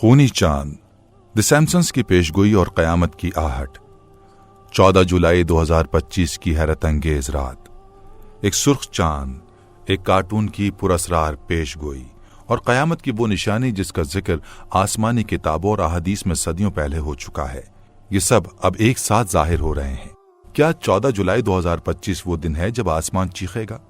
खूनी चांद, द सैमसंस की पेशगोई और क़यामत की आहट। 14 जुलाई 2025 की हैरत अंगेज रात। एक सुर्ख चांद, एक कार्टून की पुरस्रार पेशगोई और क़यामत की वो निशानी जिसका जिक्र आसमानी किताबों और अहादीस में सदियों पहले हो चुका है। ये सब अब एक साथ जाहिर हो रहे हैं। क्या 14 जुलाई 2025 वो दिन है जब आसमान चीखेगा?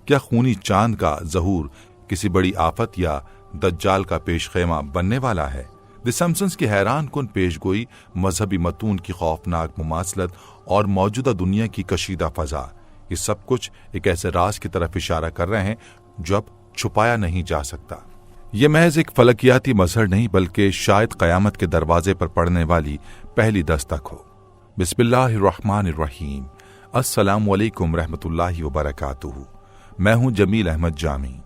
क्या खूनी चांद का ज़हूर किसी बड़ी आफत या दज्जाल का पेशखेमा बनने वाला है? द सैमसंस की हैरान कुन पेशगोई, मजहबी मतून की खौफनाक मुमासलत और मौजूदा दुनिया की कशीदा फजा, ये सब कुछ एक ऐसे राज की तरफ इशारा कर रहे हैं जो अब छुपाया नहीं जा सकता। ये महज एक फलकियाती मजहर नहीं बल्कि शायद क़यामत के दरवाजे पर पड़ने वाली पहली दस्तक हो। बिस्मिल्लाहिर्रहमानिर्रहीम। अस्सलामु अलैकुम रहमतुल्लाहि व बरकातुहू। मैं हूं जमील अहमद जामी।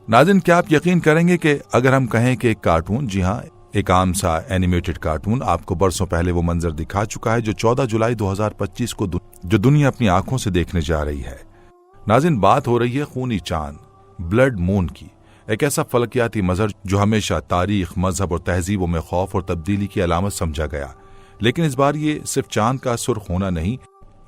नाज़रीन, क्या आप यकीन करेंगे कि अगर हम कहें कि एक कार्टून, जी हाँ, एक आम सा एनिमेटेड कार्टून आपको बरसों पहले वो मंजर दिखा चुका है जो 14 जुलाई 2025 को जो दुनिया अपनी आंखों से देखने जा रही है। नाज़रीन, बात हो रही है खूनी चांद, ब्लड मून की। एक ऐसा फलकियाती मजहर जो हमेशा तारीख, मजहब और तहजीबों में खौफ और तब्दीली की अलामत समझा गया। लेकिन इस बार ये सिर्फ चांद का सुर्ख होना नहीं,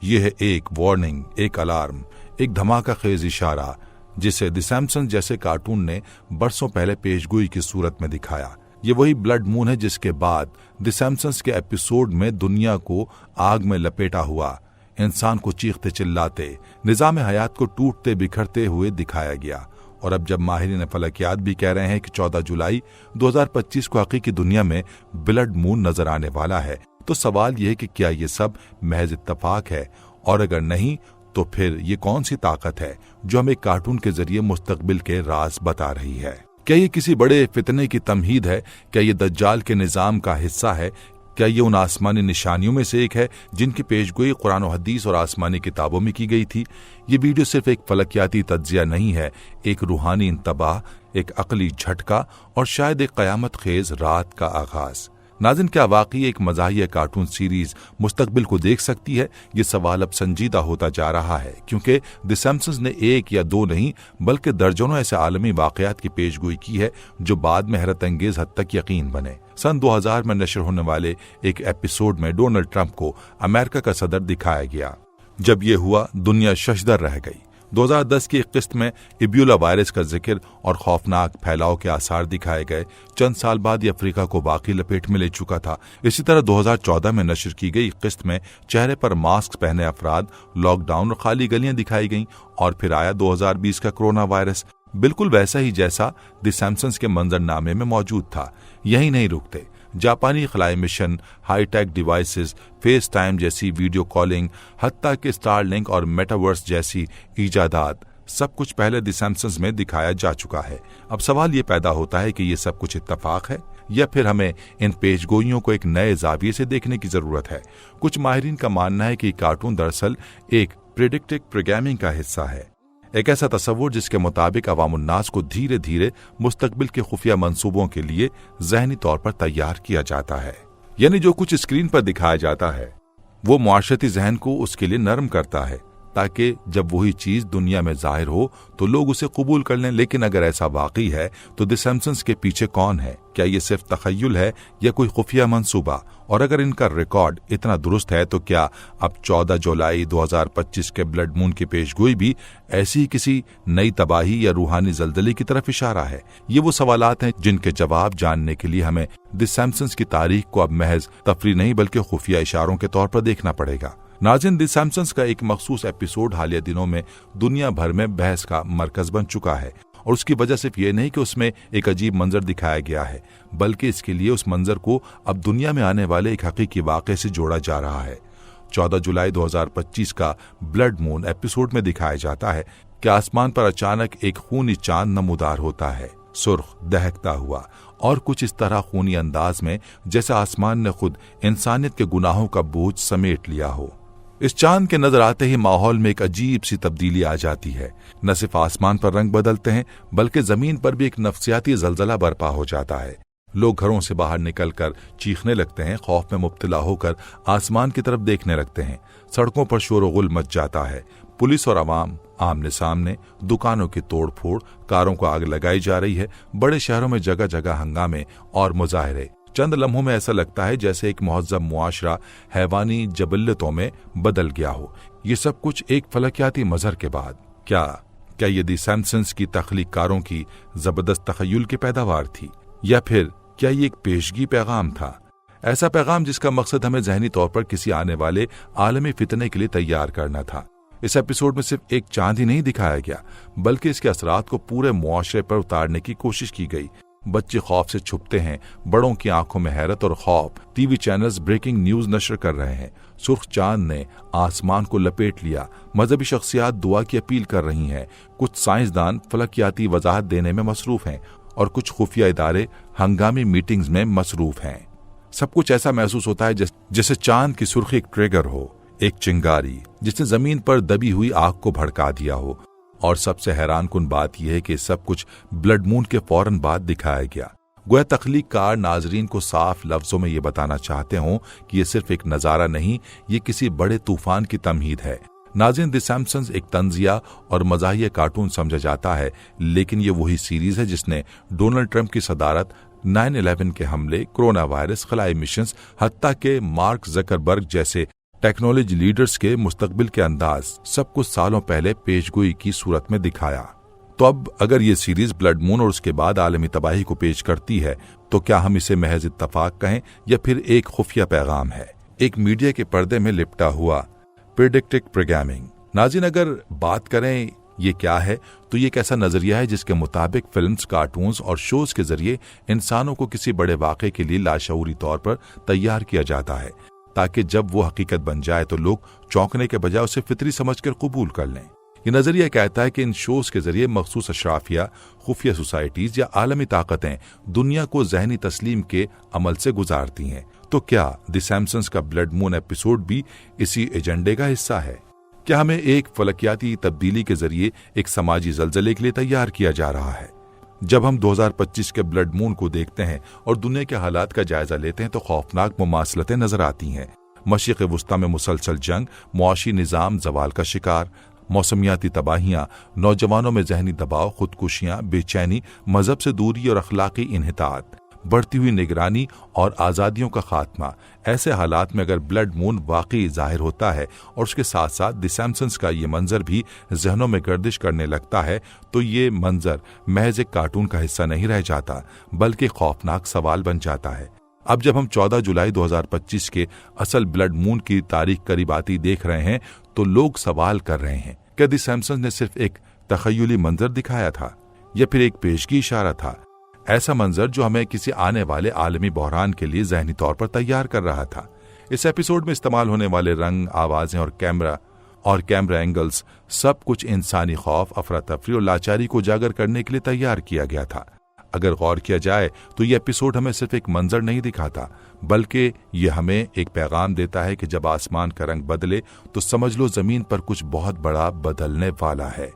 ये है एक वार्निंग, एक अलार्म, एक धमाका खेज इशारा जिसे द सैमसंस जैसे कार्टून ने बरसों पहले पेशगोई की सूरत में दिखाया। ये वही ब्लड मून है जिसके बाद द सैमसंस के एपिसोड में दुनिया को आग में लपेटा हुआ, इंसान को चीखते चिल्लाते, निजाम हयात को टूटते बिखरते हुए दिखाया गया। और अब जब माहिरीन फलकियात भी कह रहे हैं कि 14 जुलाई 2025 को हकीकी दुनिया में ब्लड मून नजर आने वाला है, तो सवाल यह है कि क्या ये सब महज इत्तफाक है, और अगर नहीं तो फिर ये कौन सी ताकत है जो हमें कार्टून के जरिए मुस्तकबिल के राज बता रही है? क्या ये किसी बड़े फितने की तमहीद है? क्या ये दज्जाल के निजाम का हिस्सा है? क्या ये उन आसमानी निशानियों में से एक है जिनकी पेशगोई कुरान और हदीस और आसमानी किताबों में की गई थी? ये वीडियो सिर्फ एक फलकियाती तज्जिया नहीं है, एक रूहानी इंतबाह, एक अकली झटका और शायद एक क़यामत खेज रात का आगाज। नाज़रीन, क्या वाकई एक मज़ाहिया कार्टून सीरीज मुस्तकबिल को देख सकती है? ये सवाल अब संजीदा होता जा रहा है, क्योंकि द सैमसंस ने एक या दो नहीं बल्कि दर्जनों ऐसे आलमी वाक़यात की पेशगोई की है जो बाद में हैरत अंगेज हद तक यकीन बने। सन 2000 में नशर होने वाले एक एपिसोड में डोनाल्ड ट्रंप को अमेरिका का सदर दिखाया गया। जब ये हुआ, दुनिया शशदर रह गई। 2010 की एक किस्त में इबोला वायरस का जिक्र और खौफनाक फैलाव के आसार दिखाए गए। चंद साल बाद ये अफ्रीका को बाकी लपेट में ले चुका था। इसी तरह 2014 में नशर की गई किस्त में चेहरे पर मास्क पहने अफराद, लॉकडाउन और खाली गलियां दिखाई गईं। और फिर आया 2020 का कोरोना वायरस, बिल्कुल वैसा ही जैसा द सैमसंस के मंजरनामे में मौजूद था। यही नहीं रुकते, जापानी खलाई mission, high tech devices, FaceTime जैसी वीडियो कॉलिंग, हत्ता के स्टारलिंक और मेटावर्स जैसी इजादात, सब कुछ पहले द सैमसंस में दिखाया जा चुका है। अब सवाल ये पैदा होता है कि ये सब कुछ इत्तफाक है या फिर हमें इन पेशगोइयों को एक नए जाविये से देखने की जरूरत है। कुछ माहिरीन का मानना है कि कार्टून दरअसल एक प्रेडिक्टिव प्रोग्रामिंग का हिस्सा है, एक ऐसा तस्वुर जिसके मुताबिक अवामुन्नास को धीरे धीरे मुस्तकबिल के खुफिया मंसूबों के लिए ज़हनी तौर पर तैयार किया जाता है। यानी जो कुछ स्क्रीन पर दिखाया जाता है वो मुआशरती जहन को उसके लिए नरम करता है, ताकि जब वही चीज दुनिया में जाहिर हो तो लोग उसे कबूल कर लें। लेकिन अगर ऐसा वाकई है तो द सैमसंस के पीछे कौन है? क्या ये सिर्फ तखय्युल है या कोई खुफिया मंसूबा? और अगर इनका रिकॉर्ड इतना दुरुस्त है तो क्या अब 14 जुलाई 2025 के ब्लड मून की पेशगोई भी ऐसी ही किसी नई तबाही या रूहानी जल्जले की तरफ इशारा है? ये वो सवालात हैं जिनके जवाब जानने के लिए हमें द सैमसंस की तारीख को अब महज तफरी नहीं बल्कि खुफिया इशारों के तौर पर देखना पड़ेगा। नाज़रीन, द सैमसंस का एक मखसूस एपिसोड हालिया दिनों में दुनिया भर में बहस का मरकज बन चुका है। और उसकी वजह सिर्फ ये नहीं कि उसमें एक अजीब मंजर दिखाया गया है, बल्कि इसके लिए उस मंजर को अब दुनिया में आने वाले एक हकीकी वाक़े से जोड़ा जा रहा है। 14 जुलाई 2025 का ब्लड मून एपिसोड में दिखाया जाता है कि आसमान पर अचानक एक खूनी चांद नमूदार होता है, सुर्ख, दहकता हुआ और कुछ इस तरह खूनी अंदाज में जैसे आसमान ने खुद इंसानियत के गुनाहों का बोझ समेट लिया हो। इस चांद के नजर आते ही माहौल में एक अजीब सी तब्दीली आ जाती है। न सिर्फ आसमान पर रंग बदलते हैं बल्कि जमीन पर भी एक नफ्सियाती जलजला बर्पा हो जाता है। लोग घरों से बाहर निकलकर चीखने लगते हैं, खौफ में मुब्तला होकर आसमान की तरफ देखने लगते हैं। सड़कों पर शोर-ओ-गुल मच जाता है। पुलिस और अवाम आमने सामने, दुकानों की तोड़ फोड़, कारों को आग लगाई जा रही है। बड़े शहरों में जगह जगह हंगामे और मुजाहरे। चंद लम्हों में ऐसा लगता है जैसे एक मुहज़्ज़ब मुआशरा हैवानी जबल्लतों में बदल गया हो। ये सब कुछ एक फलकियाती मजहर के बाद। क्या ये दी सैम्पसन्स की तख्लीकारों की जबरदस्त तखय्युल की पैदावार थी, या फिर क्या ये एक पेशगी पैगाम था? ऐसा पैगाम जिसका मकसद हमें ज़हनी तौर पर किसी आने वाले आलमी फितने के लिए तैयार करना था। इस एपिसोड में सिर्फ एक चांद ही नहीं दिखाया गया, बल्कि इसके असरात को पूरे मुआशरे पर उतारने की कोशिश की गई। बच्चे खौफ से छुपते हैं, बड़ों की आंखों में हैरत और खौफ। टीवी चैनल्स ब्रेकिंग न्यूज नशर कर रहे हैं, सुर्ख चांद ने आसमान को लपेट लिया, मजहबी शख्सियात दुआ की अपील कर रही हैं, कुछ साइंसदान फलकियाती वजाहत देने में मसरूफ हैं और कुछ खुफिया इदारे हंगामी मीटिंग्स में मसरूफ हैं। सब कुछ ऐसा महसूस होता है जैसे चांद की सुर्खी एक ट्रिगर हो, एक चिंगारी जिसने जमीन पर दबी हुई आग को भड़का दिया हो। और सबसे हैरान कुन बात यह है कि सब कुछ ब्लड मून के फौरन बाद दिखाया गया। गोया तख्लीककार नाजरीन को साफ लफ्जों में ये बताना चाहते हों कि ये सिर्फ एक नजारा नहीं, ये किसी बड़े तूफान की तमहीद है। नाज़रीन, द सैम्पसन्स एक तंजिया और मज़ाहिया कार्टून समझा जाता है, लेकिन ये वही सीरीज है जिसने डोनाल्ड ट्रंप की सदारत, 9/11 के हमले, कोरोना वायरस, खलाई मिशंस, हत्ता के मार्क ज़करबर्ग जैसे टेक्नोलॉजी लीडर्स के मुस्तकबिल के अंदाज, सब कुछ सालों पहले पेशगोई की सूरत में दिखाया। तो अब अगर ये सीरीज ब्लड मून और उसके बाद आलमी तबाही को पेश करती है, तो क्या हम इसे महज इत्तफाक कहें या फिर एक खुफिया पैगाम है, एक मीडिया के पर्दे में लिपटा हुआ प्रेडिक्टिव प्रोग्रामिंग? नाज़रीन, अगर बात करें ये क्या है, तो ये एक ऐसा नजरिया है जिसके मुताबिक फिल्म्स, कार्टून्स और शोज के जरिए इंसानों को किसी बड़े वाक़े के लिए लाशऊरी तौर पर तैयार किया जाता है, ताकि जब वो हकीकत बन जाए तो लोग चौंकने के बजाय उसे फितरी समझकर कबूल कर लें। ये नजरिया कहता है कि इन शोज के जरिए मखसूस अशराफिया, खुफिया सोसाइटीज या आलमी ताकतें दुनिया को जहनी तस्लीम के अमल से गुजारती हैं। तो क्या द सैम्पसन्स का ब्लड मून एपिसोड भी इसी एजेंडे का हिस्सा है? क्या हमें एक फलकियाती तब्दीली के जरिए एक समाजी जलजले के लिए तैयार किया जा रहा है? जब हम 2025 के ब्लड मून को देखते हैं और दुनिया के हालात का जायजा लेते हैं तो खौफनाक मुमासलतें नजर आती हैं। मशरिक़ वुस्ता में मुसलसल जंग, मुआशी निज़ाम जवाल का शिकार, मौसमियाती तबाहियां, नौजवानों में जहनी दबाव, खुदकुशियां, बेचैनी, मजहब से दूरी और अखलाकी इन्हितात, बढ़ती हुई निगरानी और आज़ादियों का खात्मा। ऐसे हालात में अगर ब्लड मून वाकई जाहिर होता है और उसके साथ साथ द सैम्पसन्स का ये मंजर भी जहनों में गर्दिश करने लगता है, तो ये मंजर महज एक कार्टून का हिस्सा नहीं रह जाता, बल्कि खौफनाक सवाल बन जाता है। अब जब हम 14 जुलाई 2025 के असल ब्लड मून की तारीख करीब आती देख रहे हैं, तो लोग सवाल कर रहे हैं, क्या द सैम्पसन्स ने सिर्फ एक तखय्युली मंजर दिखाया था या फिर एक पेशगी इशारा था? ऐसा मंजर जो हमें किसी आने वाले आलमी बहरान के लिए ज़हनी तौर पर तैयार कर रहा था। इस एपिसोड में इस्तेमाल होने वाले रंग, आवाजें और कैमरा एंगल्स, सब कुछ इंसानी खौफ, अफरा तफरी और लाचारी को उजागर करने के लिए तैयार किया गया था। अगर गौर किया जाए तो ये एपिसोड हमें सिर्फ एक मंजर नहीं दिखाता, बल्कि ये हमें एक पैगाम देता है कि जब आसमान का रंग बदले तो समझ लो जमीन पर कुछ बहुत बड़ा बदलने वाला है।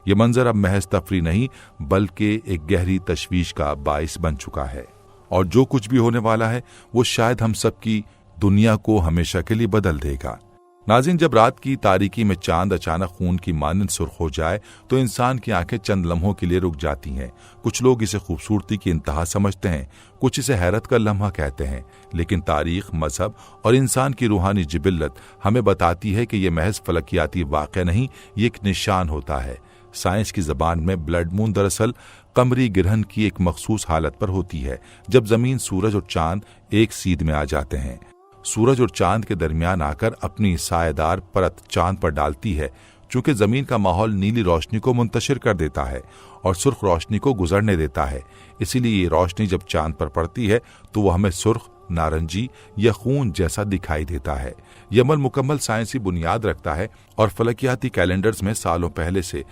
ये मंजर अब महज तफरी नहीं, बल्कि एक गहरी तशवीश का बाइस बन चुका है। और जो कुछ भी होने वाला है वो शायद हम सब की दुनिया को हमेशा के लिए बदल देगा। नाज़रीन, जब रात की तारीकी में चांद अचानक खून की मानंद सुर्ख हो जाए तो इंसान की आंखें चंद लम्हों के लिए रुक जाती हैं। कुछ लोग इसे खूबसूरती की इंतहा समझते हैं, कुछ इसे हैरत का लम्हा कहते हैं, लेकिन तारीख, मजहब और इंसान की रूहानी जिबिल्लत हमें बताती है कि यह महज फलकियाती वाक़या नहीं, ये एक निशान होता है। साइंस की जबान में ब्लड मून दरअसल कमरी गिरहन की एक मखसूस हालत पर होती है, जब जमीन, सूरज और चांद एक सीध में आ जाते हैं। सूरज और चांद के दरमियान आकर अपनी सायेदार परत चांद पर डालती है। चूंकि जमीन का माहौल नीली रोशनी को मुंतशिर कर देता है और सुर्ख रोशनी को गुजरने देता है, इसीलिए ये रोशनी जब चांद पर पड़ती है तो वह हमें सुर्ख, नारंगी या खून जैसा दिखाई देता है। यह अमल मुकम्मल साइंसी बुनियाद रखता है और फलकियाती कैलेंडर्स में सालों पहले से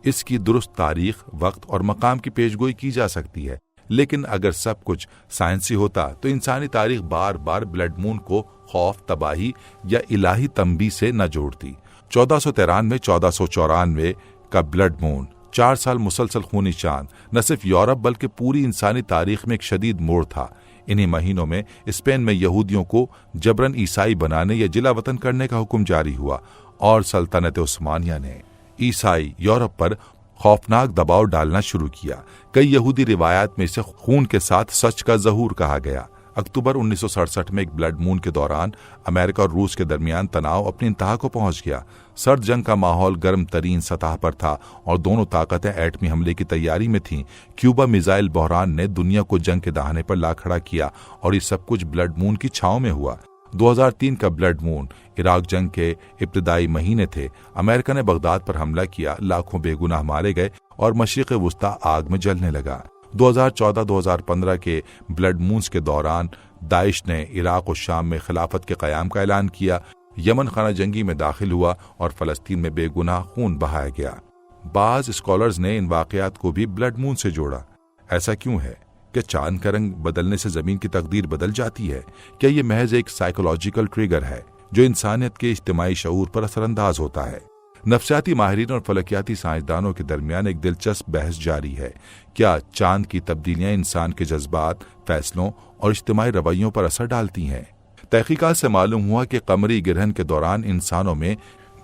इसकी दुरुस्त तारीख, वक्त और मकाम की पेशगोई की जा सकती है। लेकिन अगर सब कुछ साइंसी होता तो इंसानी तारीख बार बार ब्लड मून को खौफ, तबाही या इलाही तंबी से न जोड़ती। 1493 1494 का ब्लड मून, 4 साल मुसलसल खूनी चांद, न सिर्फ यूरोप बल्कि पूरी इंसानी तारीख में एक शदीद मोड़ था। इन्हीं महीनों में स्पेन में यहूदियों को जबरन ईसाई बनाने या जिला वतन करने का हुक्म जारी हुआ और सल्तनत उस्मानिया ने ईसाई यूरोप पर खौफनाक दबाव डालना शुरू किया। कई यहूदी रिवायात में इसे खून के साथ सच का ज़हूर कहा गया। अक्टूबर 1967 में एक ब्लड मून के दौरान अमेरिका और रूस के दरमियान तनाव अपनी इंतहा को पहुंच गया। सर्द जंग का माहौल गर्म तरीन सतह पर था और दोनों ताकतें एटमी हमले की तैयारी में थीं। क्यूबा मिसाइल बहरान ने दुनिया को जंग के दहाने पर ला खड़ा किया और ये सब कुछ ब्लड मून की छांव में हुआ। 2003 का ब्लड मून इराक जंग के इब्तदाई महीने थे। अमेरिका ने बगदाद पर हमला किया, लाखों बेगुनाह मारे गए और मशरिक़ वुस्ता आग में जलने लगा। 2014-2015 के ब्लड मून्स के दौरान दाइश ने इराक और शाम में खिलाफत के क़याम का ऐलान किया, यमन खाना जंगी में दाखिल हुआ और फलस्तीन में बेगुनाह खून बहाया गया। बाज़ स्कॉलर्स ने इन वाक़यात को भी ब्लड मून से जोड़ा। ऐसा क्यों है? क्या चांद का रंग बदलने से जमीन की तकदीर बदल जाती है? क्या ये महज एक साइकोलॉजिकल ट्रिगर है जो इंसानियत के इज्तिमाई शऊर पर असरअंदाज होता है? नफ्सियाती माहिरीन और फलकियाती साइंसदानों के दरमियान एक दिलचस्प बहस जारी है। क्या चांद की तब्दीलियां इंसान के जज्बात, फैसलों और इज्तिमाई रवैयों पर असर डालती हैं? तहकीकात से मालूम हुआ कि कमरी गिरहन के दौरान इंसानों में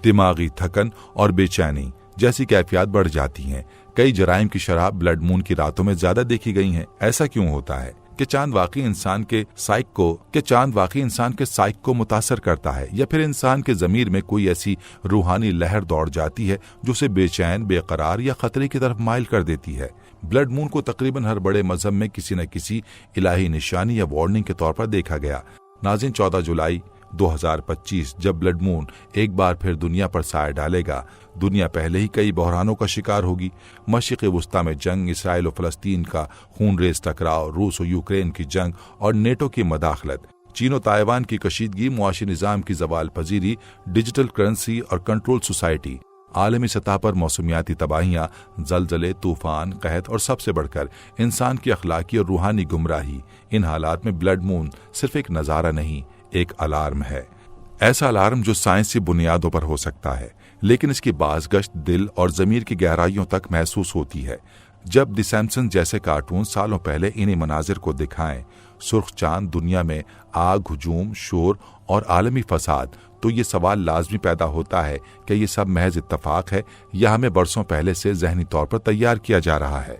दिमागी थकन और बेचैनी जैसी कैफियत बढ़ जाती हैं। कई जराइम की शरह ब्लड मून की रातों में ज्यादा देखी गई हैं। ऐसा क्यों होता है? कि चांद वाकई इंसान के साइक को मुतासर करता है, या फिर इंसान के ज़मीर में कोई ऐसी रूहानी लहर दौड़ जाती है जो उसे बेचैन, बेकरार या खतरे की तरफ माइल कर देती है। ब्लड मून को तकरीबन हर बड़े मजहब में किसी न किसी इलाही निशानी या वार्निंग के तौर पर देखा गया। नाज़रीन, 14 जुलाई 2025 जब ब्लड मून एक बार फिर दुनिया पर साया डालेगा, दुनिया पहले ही कई बहरानों का शिकार होगी। मशरिक़ वुस्ता में जंग, इसराइल और फलस्तीन का खूनरेज़ टकराव, रूस और यूक्रेन की जंग और नेटो की मदाखलत, चीन और ताइवान की कशीदगी, मुआशी निज़ाम की ज़वाल पजीरी, डिजिटल करेंसी और कंट्रोल सोसाइटी, आलमी सतह पर मौसमियाती तबाहियाँ, जलजले, तूफान, कहत और सबसे बढ़कर इंसान की अखलाकी और रूहानी गुमराही। इन हालात में ब्लड मून सिर्फ एक नज़ारा नहीं, एक अलार्म है। ऐसा अलार्म जो साइंसी बुनियादों पर हो सकता है, लेकिन इसकी बाज़गश्त दिल और ज़मीर की गहराइयों तक महसूस होती है। जब द सैमसन जैसे कार्टून सालों पहले इन्हीं मनाजिर को दिखाएं, सुर्ख चांद, दुनिया में आग, हुजूम, शोर और आलमी फसाद, तो ये सवाल लाजमी पैदा होता है कि ये सब महज इत्तफाक है या हमें बरसों पहले से ज़हनी तौर पर तैयार किया जा रहा है।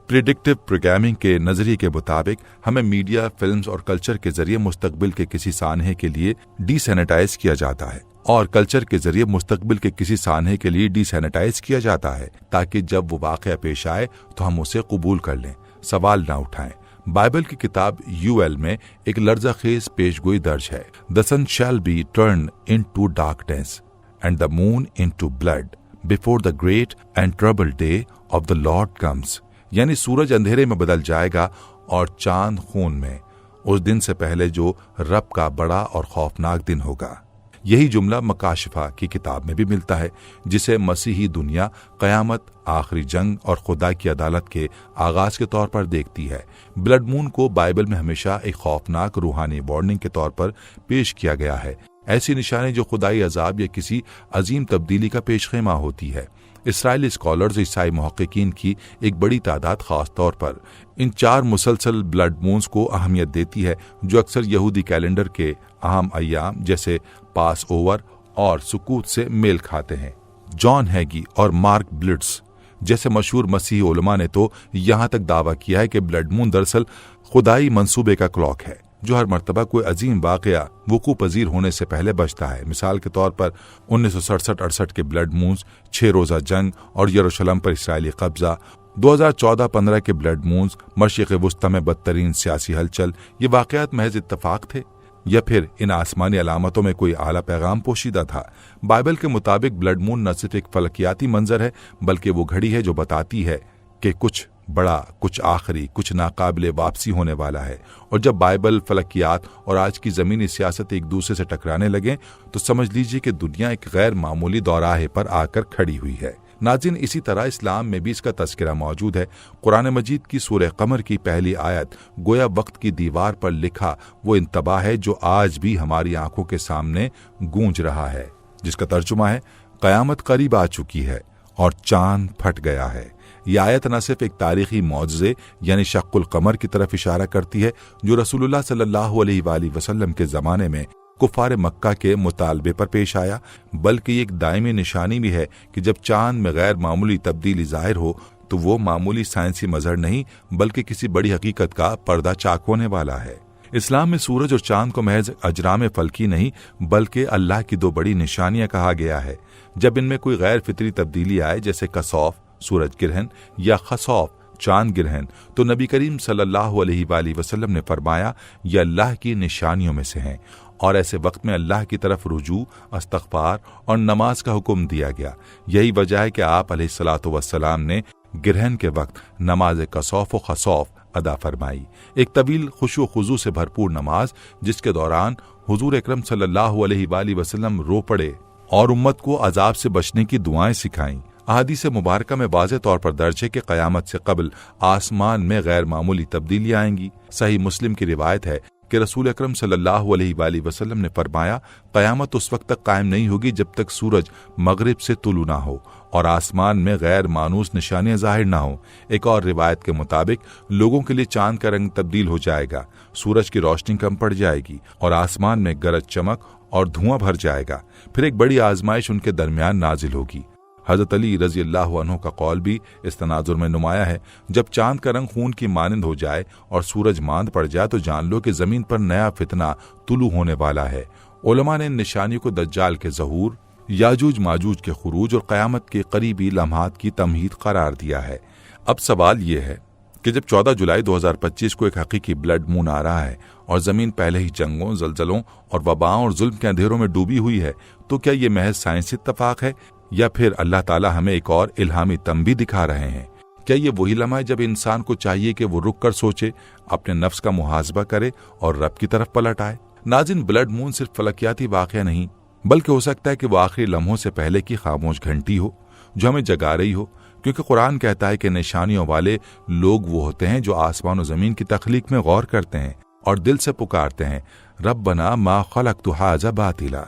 प्रिडिक्टिव प्रोग्रामिंग के नजरिए के मुताबिक हमें मीडिया, फिल्म्स और कल्चर के जरिए मुस्तकबिल के किसी सानहे के लिए डिसैनिटाइज किया जाता है, और कल्चर के जरिए मुस्तकबिल के किसी सानहे के लिए डिसैनिटाइज किया जाता है, ताकि जब वो वाक़या पेश आए तो हम उसे कबूल कर लें, सवाल ना उठाएं। बाइबल की किताब यूएल में एक लर्ज़ाखेज़ पेशगोई दर्ज है। The sun shall be turn into darkness and the moon into blood before the great and trouble day of the Lord comes, यानी सूरज अंधेरे में बदल जाएगा और चांद खून में, उस दिन से पहले जो रब का बड़ा और खौफनाक दिन होगा। यही जुमला मकाशिफा की किताब में भी मिलता है, जिसे मसीही दुनिया क़यामत, आखिरी जंग और खुदा की अदालत के आगाज के तौर पर देखती है। ब्लड मून को बाइबल में हमेशा एक खौफनाक रूहानी वार्निंग के तौर पर पेश किया गया है, ऐसी निशानी जो खुदाई अजाब या किसी अजीम तब्दीली का पेशखेमा होती है। इसराइली स्कॉलर्स, ईसाई मुहक्किकीन की एक बड़ी तादाद खास तौर पर इन 4 मुसलसल ब्लड मून्स को अहमियत देती है, जो अक्सर यहूदी कैलेंडर के अहम अय्याम जैसे पास ओवर और सुकूत से मेल खाते हैं। जॉन हैगी और मार्क ब्लिट्स जैसे मशहूर मसीही उलमा ने तो यहाँ तक दावा किया है कि ब्लड मून दरअसल खुदाई मंसूबे का क्लॉक है, जो हर मर्तबा कोई अजीम वाक़या वकू पजीर होने से पहले बचता है। मिसाल के तौर पर 1967-68 के ब्लड मून्स, 6 रोज़ा जंग और यरूशलेम पर इसराइली कब्जा, 2014-15 के ब्लड मून्स, मशरिक़ वुस्ता में बदतरीन सियासी हलचल, ये वाक़यात महज इत्तफाक थे या फिर इन आसमानी अलामतों में कोई आला पैगाम पोशीदा था? बाइबल के मुताबिक ब्लड मून न सिर्फ एक फलकियाती मंजर है, बल्कि वो घड़ी है जो बताती है कि कुछ बड़ा, कुछ आखिरी, कुछ नाकाबिले वापसी होने वाला है। और जब बाइबल, फलकियात और आज की ज़मीनी सियासत एक दूसरे से टकराने लगे तो समझ लीजिए कि दुनिया एक गैर मामूली दौराहे पर आकर खड़ी हुई है। नाज़रीन, इसी तरह इस्लाम में भी इसका तज़किरा मौजूद है। कुरान मजीद की सूरह कमर की पहली आयत गोया वक्त की दीवार पर लिखा वो इंतबाह है जो आज भी हमारी आंखों के सामने गूंज रहा है, जिसका तर्जुमा है क़यामत करीब आ चुकी है और चांद फट गया है। यह आयत न सिर्फ एक तारीखी मौजज़े यानी शक्कुल कमर की तरफ इशारा करती है, जो रसूलुल्लाह सल्लल्लाहु अलैहि वसल्लम के ज़माने में कुफार मक्का के मुतालबे पर पेश आया, बल्कि एक दायमी निशानी भी है कि जब चांद में गैर मामूली तब्दीली ज़ाहिर हो तो वो मामूली साइंसी मजहर नहीं, बल्कि किसी बड़ी हकीकत का पर्दा चाक होने वाला है। اسلام میں سورج اور چاند کو محض اجرام فلکی نہیں بلکہ اللہ کی دو بڑی نشانیاں کہا گیا ہے۔ جب ان میں کوئی غیر فطری تبدیلی آئے جیسے کسوف سورج گرہن یا خسوف چاند گرہن تو نبی کریم صلی اللہ علیہ وآلہ وسلم نے فرمایا یہ اللہ کی نشانیوں میں سے ہیں، اور ایسے وقت میں اللہ کی طرف رجوع، استغفار اور نماز کا حکم دیا گیا۔ یہی وجہ ہے کہ آپ علیہ الصلاۃ والسلام نے گرہن کے وقت نماز کسوف و خسوف ادا فرمائی، ایک طویل خشوع و خضوع سے بھرپور نماز جس کے دوران حضور اکرم صلی اللہ علیہ وآلہ وسلم رو پڑے اور امت کو عذاب سے بچنے کی دعائیں سکھائیں۔ احادیث مبارکہ میں واضح طور پر درج ہے کہ قیامت سے قبل آسمان میں غیر معمولی تبدیلیاں آئیں گی۔ صحیح مسلم کی روایت ہے کہ رسول اکرم صلی اللہ علیہ وآلہ وسلم نے فرمایا قیامت اس وقت تک قائم نہیں ہوگی جب تک سورج مغرب سے طلوع نہ ہو اور آسمان میں غیر مانوس نشانیاں ظاہر نہ ہوں۔ ایک اور روایت کے مطابق لوگوں کے لیے چاند کا رنگ تبدیل ہو جائے گا، سورج کی روشنی کم پڑ جائے گی اور آسمان میں گرج چمک اور دھواں بھر جائے گا۔ پھر ایک بڑی آزمائش ان کے درمیان نازل ہوگی۔ حضرت علی رضی اللہ عنہ کا قول بھی اس تناظر میں نمایاں ہے، جب چاند کا رنگ خون کی مانند ہو جائے اور سورج ماند پڑ جائے تو جان لو کہ زمین پر نیا فتنہ طلوع ہونے والا ہے۔ علماء نے ان نشانیوں کو دجال کے ظہور، یاجوج ماجوج کے خروج اور قیامت کے قریبی لمحات کی تمہید قرار دیا ہے۔ اب سوال یہ ہے کہ جب 14 جولائی 2025 کو ایک حقیقی بلڈ مون آ رہا ہے اور زمین پہلے ہی جنگوں، زلزلوں اور وباؤں اور ظلم کے اندھیروں میں ڈوبی ہوئی ہے، تو کیا یہ محض سائنسی اتفاق ہے یا پھر اللہ تعالیٰ ہمیں ایک اور الہامی تنبیہ دکھا رہے ہیں؟ کیا یہ وہی لمحہ ہے جب انسان کو چاہیے کہ وہ رک کر سوچے، اپنے نفس کا محاسبہ کرے اور رب کی طرف پلٹ آئے؟ ناظرین، بلڈ مون صرف فلکیاتی واقعہ نہیں بلکہ ہو سکتا ہے کہ وہ آخری لمحوں سے پہلے کی خاموش گھنٹی ہو جو ہمیں جگا رہی ہو، کیونکہ قرآن کہتا ہے کہ نشانیوں والے لوگ وہ ہوتے ہیں جو آسمان و زمین کی تخلیق میں غور کرتے ہیں اور دل سے پکارتے ہیں ربنا ما خلقت ھذا باطلا،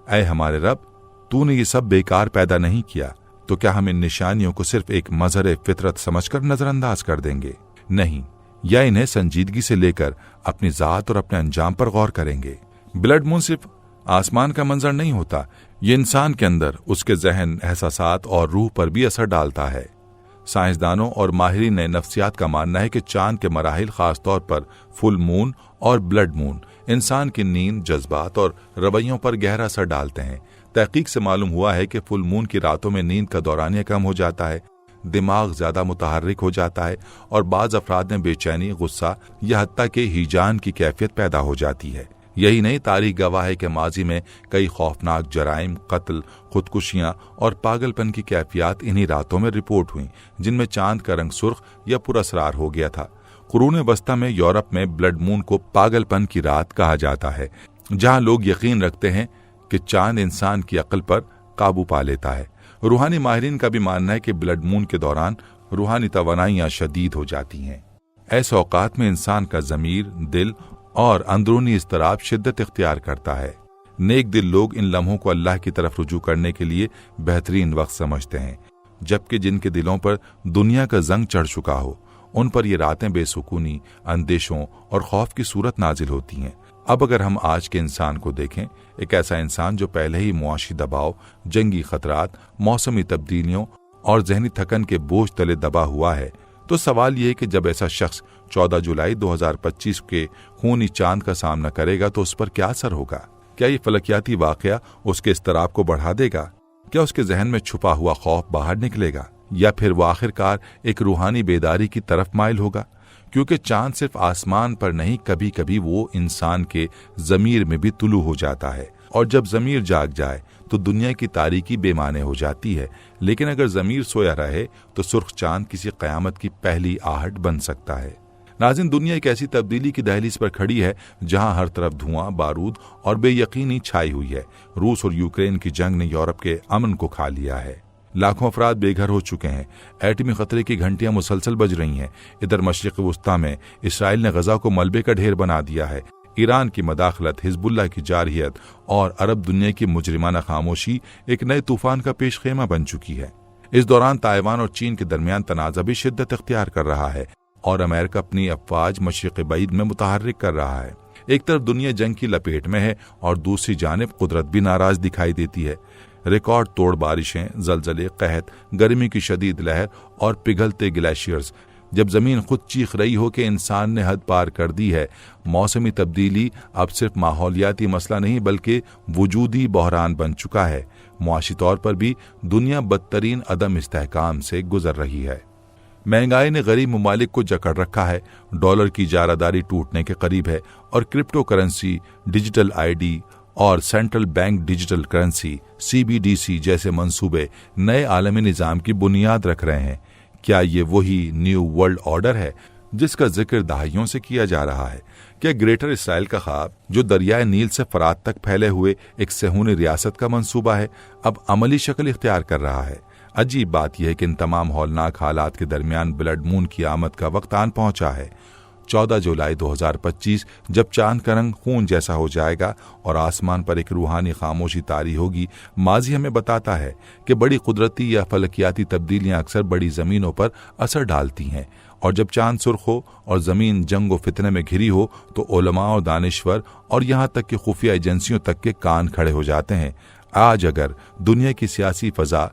اے ہمارے رب تو نے یہ سب بیکار پیدا نہیں کیا۔ تو کیا ہم ان نشانیوں کو صرف ایک مظہر فطرت سمجھ کر نظر انداز کر دیں گے؟ نہیں، یا انہیں سنجیدگی سے لے کر اپنی ذات اور اپنے انجام پر غور کریں گے۔ بلڈ مون صرف آسمان کا منظر نہیں ہوتا، یہ انسان کے اندر، اس کے ذہن، احساسات اور روح پر بھی اثر ڈالتا ہے۔ سائنسدانوں اور ماہرین نفسیات کا ماننا ہے کہ چاند کے مراحل، خاص طور پر فل مون اور بلڈ مون، انسان کی نیند، جذبات اور رویوں پر گہرا اثر ڈالتے ہیں۔ تحقیق سے معلوم ہوا ہے کہ فل مون کی راتوں میں نیند کا دورانیہ کم ہو جاتا ہے، دماغ زیادہ متحرک ہو جاتا ہے اور بعض افراد میں بے چینی، غصہ یا حتیٰ کہ ہیجان کی کیفیت پیدا ہو جاتی ہے۔ یہی نہیں، تاریخ گواہ ہے کہ ماضی میں کئی خوفناک جرائم، قتل، خودکشیاں اور پاگل پن کی کیفیات انہی راتوں میں رپورٹ ہوئیں، جن میں چاند کا رنگ سرخ یا پراسرار ہو گیا تھا۔ قرون وسطیٰ میں یورپ میں بلڈ مون کو پاگل پن کی رات کہا جاتا ہے، جہاں لوگ یقین رکھتے ہیں کہ چاند انسان کی عقل پر قابو پا لیتا ہے۔ روحانی ماہرین کا بھی ماننا ہے کہ بلڈ مون کے دوران روحانی توانائیاں شدید ہو جاتی ہیں۔ ایسے اوقات میں انسان کا ضمیر، دل اور اندرونی اضطراب شدت اختیار کرتا ہے۔ نیک دل لوگ ان لمحوں کو اللہ کی طرف رجوع کرنے کے لیے بہترین وقت سمجھتے ہیں، جبکہ جن کے دلوں پر دنیا کا زنگ چڑھ چکا ہو، ان پر یہ راتیں بے سکونی، اندیشوں اور خوف کی صورت نازل ہوتی ہیں۔ اب اگر ہم آج کے انسان کو دیکھیں، ایک ایسا انسان جو پہلے ہی معاشی دباؤ، جنگی خطرات، موسمی تبدیلیوں اور ذہنی تھکن کے بوجھ تلے دبا ہوا ہے، تو سوال یہ ہے کہ جب ایسا شخص 14 جولائی 2025 کے خونی چاند کا سامنا کرے گا تو اس پر کیا اثر ہوگا؟ کیا یہ فلکیاتی واقعہ اس کے اضطراب کو بڑھا دے گا؟ کیا اس کے ذہن میں چھپا ہوا خوف باہر نکلے گا؟ یا پھر وہ آخرکار ایک روحانی بیداری کی طرف مائل ہوگا؟ کیونکہ چاند صرف آسمان پر نہیں، کبھی کبھی وہ انسان کے ضمیر میں بھی طلوع ہو جاتا ہے، اور جب ضمیر جاگ جائے تو دنیا کی تاریکی بے معنی ہو جاتی ہے، لیکن اگر ضمیر سویا رہے تو سرخ چاند کسی قیامت کی پہلی آہٹ بن سکتا ہے۔ ناظرین، دنیا ایک ایسی تبدیلی کی دہلیز پر کھڑی ہے جہاں ہر طرف دھواں، بارود اور بے یقینی چھائی ہوئی ہے۔ روس اور یوکرین کی جنگ نے یورپ کے امن کو کھا لیا ہے، لاکھوں افراد بے گھر ہو چکے ہیں، ایٹمی خطرے کی گھنٹیاں مسلسل بج رہی ہیں۔ ادھر مشرق وسطیٰ میں اسرائیل نے غزہ کو ملبے کا ڈھیر بنا دیا ہے۔ ایران کی مداخلت، حزب اللہ کی جارحیت اور عرب دنیا کی مجرمانہ خاموشی ایک نئے طوفان کا پیش خیمہ بن چکی ہے۔ اس دوران تائیوان اور چین کے درمیان تنازع بھی شدت اختیار کر رہا ہے اور امریکہ اپنی افواج مشرق بعید میں متحرک کر رہا ہے۔ ایک طرف دنیا جنگ کی لپیٹ میں ہے اور دوسری جانب قدرت بھی ناراض دکھائی دیتی ہے۔ ریکارڈ توڑ بارشیں، زلزلے، قحط، گرمی کی شدید لہر اور پگھلتے گلیشیئرز جب زمین خود چیخ رہی ہو کہ انسان نے حد پار کر دی ہے، موسمی تبدیلی اب صرف ماحولیاتی مسئلہ نہیں بلکہ وجودی بحران بن چکا ہے۔ معاشی طور پر بھی دنیا بدترین عدم استحکام سے گزر رہی ہے۔ مہنگائی نے غریب ممالک کو جکڑ رکھا ہے، ڈالر کی اجارہ داری ٹوٹنے کے قریب ہے اور کرپٹو کرنسی، ڈیجیٹل آئی ڈی اور central bank digital currency CBDC جیسے منصوبے نئے عالمی نظام کی بنیاد رکھ رہے ہیں۔ کیا یہ وہی نیو ورلڈ آرڈر ہے جس کا ذکر دہائیوں سے کیا جا رہا ہے؟ کیا گریٹر اسرائیل کا خواب، جو دریائے نیل سے فرات تک پھیلے ہوئے ایک صہیونی ریاست کا منصوبہ ہے، اب عملی شکل اختیار کر رہا ہے؟ عجیب بات یہ ہے کہ ان تمام ہولناک حالات کے درمیان بلڈ مون کی آمد کا وقت آن پہنچا ہے۔ 14 جولائی 2025 جب چاند کا رنگ خون جیسا ہو جائے گا اور آسمان پر ایک روحانی خاموشی طاری ہوگی۔ ماضی ہمیں بتاتا ہے کہ بڑی قدرتی یا فلکیاتی تبدیلیاں اکثر بڑی زمینوں پر اثر ڈالتی ہیں، اور جب چاند سرخ ہو اور زمین جنگ و فتنے میں گھری ہو تو علماء اور دانشور اور یہاں تک کہ خفیہ ایجنسیوں تک کے کان کھڑے ہو جاتے ہیں۔ آج اگر دنیا کی سیاسی فضا،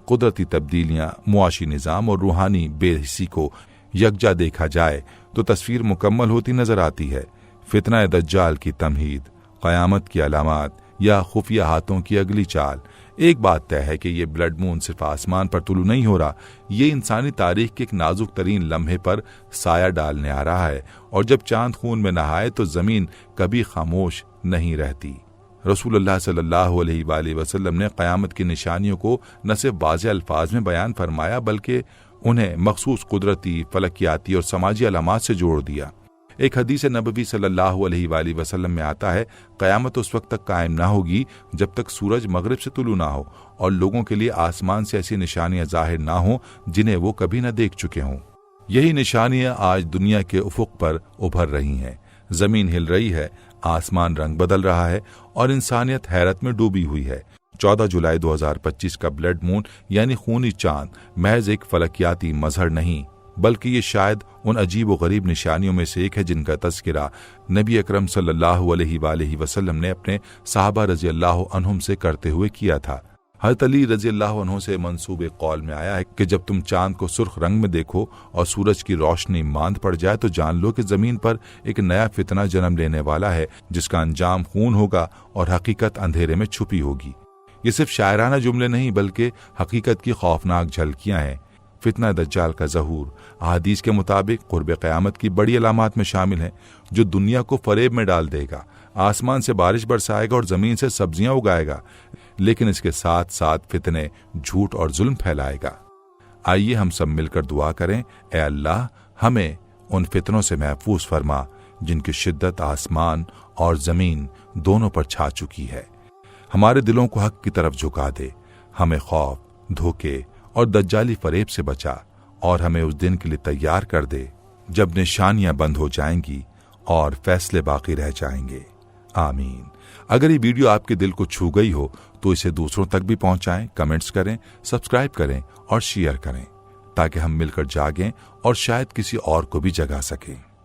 قدرتی تبدیلیاں، معاشی نظام اور روحانی بے حسی کو یکجا دیکھا جائے تو تصویر مکمل ہوتی نظر آتی ہے۔ فتنہ دجال کی تمہید، قیامت کی علامات یا خفیہ ہاتھوں کی اگلی چال۔ ایک بات طے ہے کہ یہ بلڈ مون صرف آسمان پر طلوع نہیں ہو رہا، یہ انسانی تاریخ کے ایک نازک ترین لمحے پر سایہ ڈالنے آ رہا ہے، اور جب چاند خون میں نہائے تو زمین کبھی خاموش نہیں رہتی۔ رسول اللہ صلی اللہ علیہ وآلہ وسلم نے قیامت کی نشانیوں کو نہ صرف واضح الفاظ میں بیان فرمایا بلکہ انہیں مخصوص قدرتی، فلکیاتی اور سماجی علامات سے جوڑ دیا۔ ایک حدیث نبوی صلی اللہ علیہ وآلہ وسلم میں آتا ہے، قیامت اس وقت تک قائم نہ ہوگی جب تک سورج مغرب سے طلوع نہ ہو اور لوگوں کے لیے آسمان سے ایسی نشانیاں ظاہر نہ ہوں جنہیں وہ کبھی نہ دیکھ چکے ہوں۔ یہی نشانیاں آج دنیا کے افق پر ابھر رہی ہیں۔ زمین ہل رہی ہے، آسمان رنگ بدل رہا ہے اور انسانیت حیرت میں ڈوبی ہوئی ہے۔ 14 جولائی 2025 کا بلڈ مون یعنی خونی چاند محض ایک فلکیاتی مظہر نہیں بلکہ یہ شاید ان عجیب و غریب نشانیوں میں سے ایک ہے جن کا تذکرہ نبی اکرم صلی اللہ علیہ وآلہ وسلم نے اپنے صحابہ رضی اللہ عنہم سے کرتے ہوئے کیا تھا۔ حضرت علی رضی اللہ عنہ سے منسوب قول میں آیا ہے کہ جب تم چاند کو سرخ رنگ میں دیکھو اور سورج کی روشنی ماند پڑ جائے تو جان لو کہ زمین پر ایک نیا فتنہ جنم لینے والا ہے جس کا انجام خون ہوگا اور حقیقت اندھیرے میں چھپی ہوگی۔ یہ صرف شاعرانہ جملے نہیں بلکہ حقیقت کی خوفناک جھلکیاں ہیں۔ فتنہ دجال کا ظہور احادیث کے مطابق قرب قیامت کی بڑی علامات میں شامل ہیں، جو دنیا کو فریب میں ڈال دے گا۔ آسمان سے بارش برسائے گا اور زمین سے سبزیاں اگائے گا، لیکن اس کے ساتھ ساتھ فتنے، جھوٹ اور ظلم پھیلائے گا۔ آئیے ہم سب مل کر دعا کریں، اے اللہ ہمیں ان فتنوں سے محفوظ فرما جن کی شدت آسمان اور زمین دونوں پر چھا چکی ہے۔ ہمارے دلوں کو حق کی طرف جھکا دے، ہمیں خوف، دھوکے اور دجالی فریب سے بچا، اور ہمیں اس دن کے لیے تیار کر دے جب نشانیاں بند ہو جائیں گی اور فیصلے باقی رہ جائیں گے۔ آمین۔ اگر یہ ویڈیو آپ کے دل کو چھو گئی ہو تو اسے دوسروں تک بھی پہنچائیں، کمنٹس کریں، سبسکرائب کریں اور شیئر کریں تاکہ ہم مل کر جاگیں اور شاید کسی اور کو بھی جگا سکیں۔